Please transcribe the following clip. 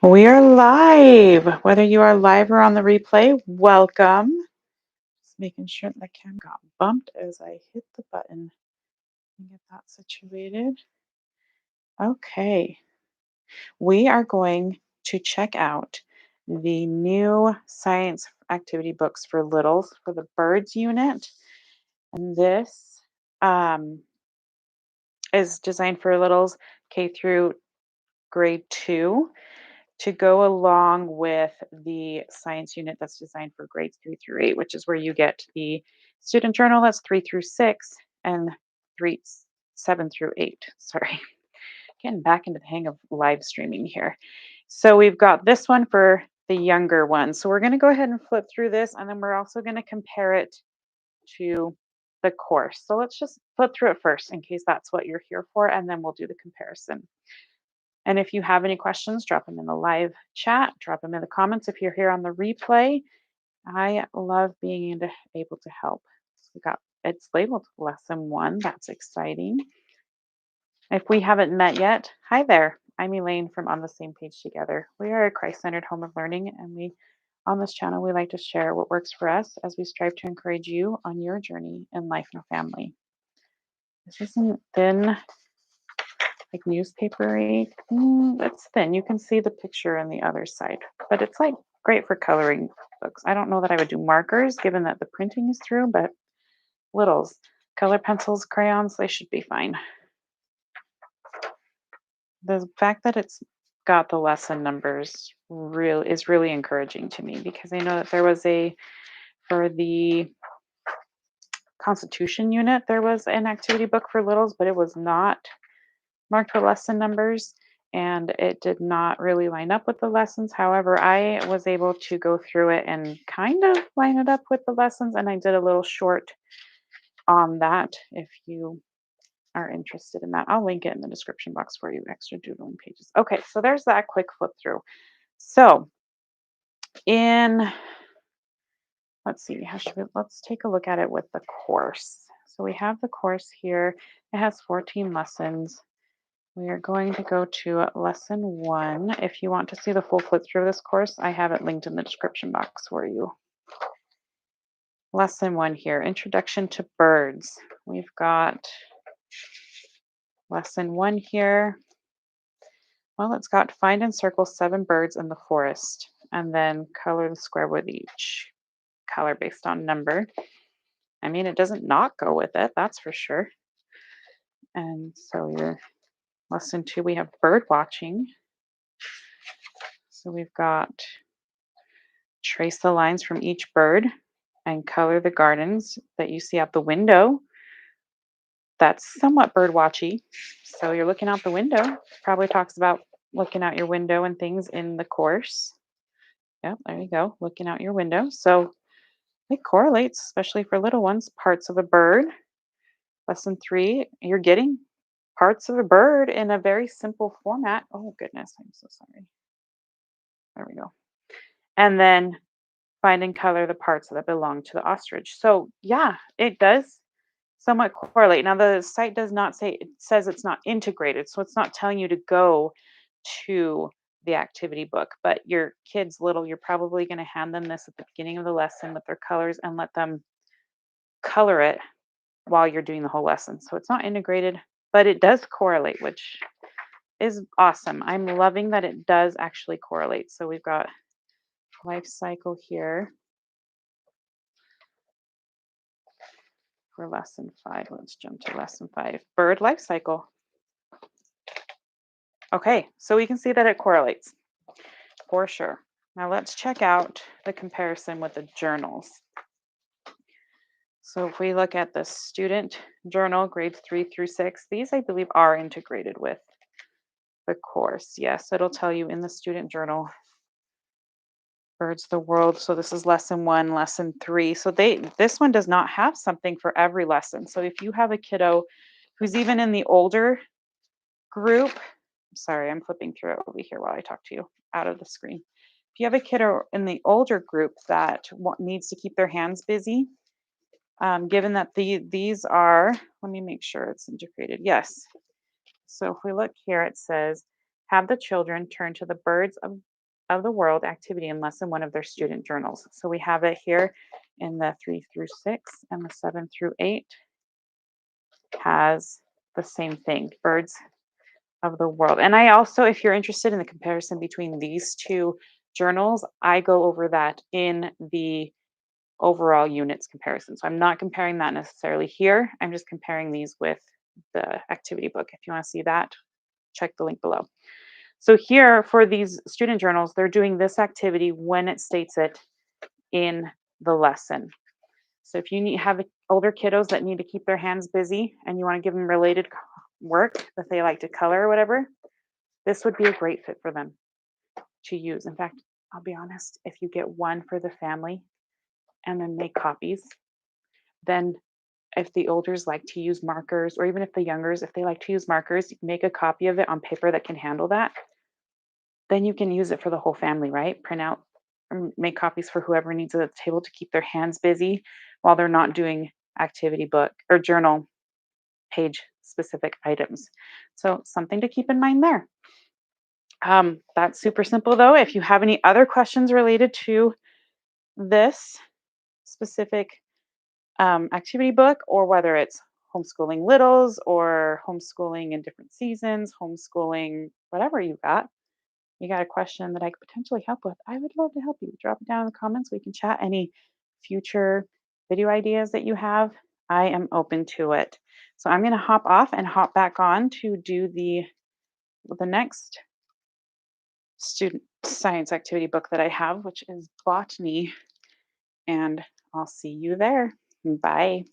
We are live. Whether you are live or on the replay, welcome. Just making sure the camera got bumped as I hit the button and get that situated. Okay, we are going to check out the new science activity books for littles for the birds unit. And this um, is designed for littles K through grade 2. To go along with the science unit that's designed for grades 3 through 8, which is where you get the student journal that's 3 through 6 and 7 through 8. Sorry, getting back into the hang of live streaming here. So we've got this one for the younger ones. So we're going to go ahead and flip through this, and then we're also going to compare it to the course. So let's just flip through it first in case that's what you're here for, and then we'll do the comparison. And if you have any questions, drop them in the live chat, drop them in the comments. If you're here on the replay, I love being able to help. We got it's labeled lesson 1. That's exciting. If we haven't met yet, hi there. I'm Elaine from On the Same Page Together. We are a Christ-centered home of learning, and on this channel we like to share what works for us as we strive to encourage you on your journey in life and family. This isn't thin like newspapery. It's thin. You can see the picture on the other side, but it's like great for coloring books. I don't know that I would do markers given that the printing is through, but littles, color pencils, crayons, they should be fine. The fact that it's got the lesson numbers is really encouraging to me because I know that there was for the Constitution unit, there was an activity book for littles, but it was not marked with lesson numbers and it did not really line up with the lessons. However, I was able to go through it and kind of line it up with the lessons, and I did a little short on that if you are interested in that. I'll link it in the description box for you, extra doodling pages. Okay, so there's that quick flip through. So in let's see, let's take a look at it with the course. So we have the course here. It has 14 lessons. We are going to go to lesson 1. If you want to see the full flip through of this course, I have it linked in the description box for you. Lesson 1 here, Introduction to Birds. We've got lesson 1 here. Well, it's got find and circle 7 birds in the forest, and then color the square with each color based on number. I mean, it doesn't not go with it, that's for sure. And so your lesson 2, we have bird watching. So we've got trace the lines from each bird and color the gardens that you see out the window. That's somewhat bird watchy. So you're looking out the window. Probably talks about looking out your window and things in the course. Yep, there you go. Looking out your window. So it correlates, especially for little ones, parts of a bird. Lesson 3, you're getting parts of a bird in a very simple format. Oh goodness, I'm so sorry. There we go. And then find and color the parts that belong to the ostrich. So yeah, it does somewhat correlate. Now the site does not say, it says it's not integrated, so it's not telling you to go to the activity book, but your kids little, you're probably going to hand them this at the beginning of the lesson with their colors and let them color it while you're doing the whole lesson. So it's not integrated, but it does correlate, which is awesome. I'm loving that it does actually correlate. So we've got life cycle here for lesson 5. Let's jump to lesson 5. Bird life cycle. Okay, so we can see that it correlates for sure. Now let's check out the comparison with the journals. So if we look at the student journal, grades 3 through 6, these I believe are integrated with the course. Yes, it'll tell you in the student journal, Birds of the World. So this is lesson 1, lesson 3. So this one does not have something for every lesson. So if you have a kiddo who's even in the older group, sorry, I'm flipping through it over here while I talk to you out of the screen. If you have a kiddo in the older group that needs to keep their hands busy, given that these are, let me make sure it's integrated. Yes. So if we look here, it says, have the children turn to the birds of of the world activity in less than one of their student journals. So we have it here in the 3 through 6, and the 7 through 8 has the same thing, birds of the world. And I also, if you're interested in the comparison between these two journals, I go over that in the overall units comparison. So I'm not comparing that necessarily here. I'm just comparing these with the activity book. If you want to see that, check the link below. So here for these student journals, they're doing this activity when it states it in the lesson. So if you have older kiddos that need to keep their hands busy and you want to give them related work that they like to color or whatever, this would be a great fit for them to use. In fact, I'll be honest, if you get one for the family and then make copies, then if the olders like to use markers, or even if the youngers, if they like to use markers, make a copy of it on paper that can handle that. Then you can use it for the whole family, right? Print out or make copies for whoever needs it at the table to keep their hands busy while they're not doing activity book or journal page specific items. So something to keep in mind there. That's super simple though. If you have any other questions related to this specific activity book, or whether it's homeschooling littles or homeschooling in different seasons, homeschooling, whatever you got a question that I could potentially help with, I would love to help you. Drop it down in the comments. We can chat any future video ideas that you have. I am open to it. So I'm going to hop off and hop back on to do the next student science activity book that I have, which is botany. And I'll see you there. Bye.